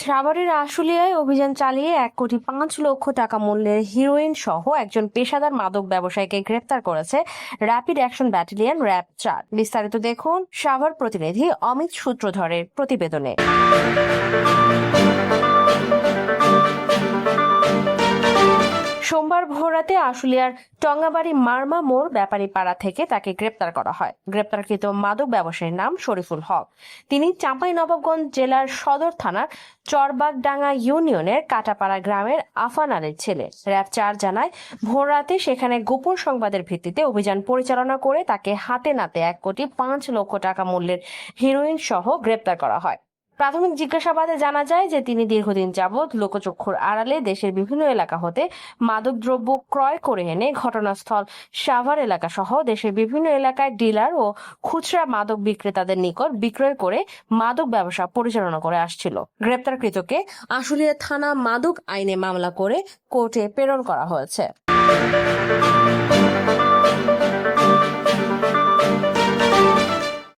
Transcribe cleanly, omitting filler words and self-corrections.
সাভারের আশুলিয়ায় অভিযান চালিয়ে 1,05,00,000 টাকা মূল্যের হিরোইন সহ একজন পেশাদার মাদক ব্যবসায়ীকে গ্রেপ্তার করেছে র্যাপিড অ্যাকশন ব্যাটালিয়ন র্যাব 4। বিস্তারিত দেখুন সাভার প্রতিনিধি অমিত সূত্রধরের প্রতিবেদনে। সোমবার ভোররাতে আশুলিয়ার টঙ্গাবাড়ি মারমা মোড় ব্যাপারী পাড়া থেকে তাকে গ্রেপ্তার করা হয়। গ্রেপ্তারকৃত মাদক ব্যবসায়ীর নাম শরীফুল হক। তিনি চাঁপাইনবাবগঞ্জ জেলার সদর থানার চরবাগডাঙ্গা ইউনিয়নের কাটাপাড়া গ্রামের আফান আলীর ছেলে। র্যাব 4 জানায়, ভোররাতে সেখানে গোপন সংবাদের ভিত্তিতে অভিযান পরিচালনা করে তাকে হাতে নাতে 1,05,00,000 টাকা মূল্যের হিরোইন সহ গ্রেপ্তার করা হয়। প্রাথমিক জিজ্ঞাসাবাদে জানা যায় যে তিনি দীর্ঘদিন যাবৎ লোকচক্ষুর আড়ালে দেশের বিভিন্ন এলাকা হতে মাদকদ্রব্য ক্রয় করে এনে ঘটনাস্থল সাভার এলাকা সহ দেশের বিভিন্ন এলাকায় ডিলার ও খুচরা মাদক বিক্রেতাদের নিকট বিক্রয় করে মাদক ব্যবসা পরিচালনা করে আসছিল। গ্রেপ্তারকৃতকে আশুলিয়া থানা মাদক আইনে মামলা করে কোর্টে প্রেরণ করা হয়েছে।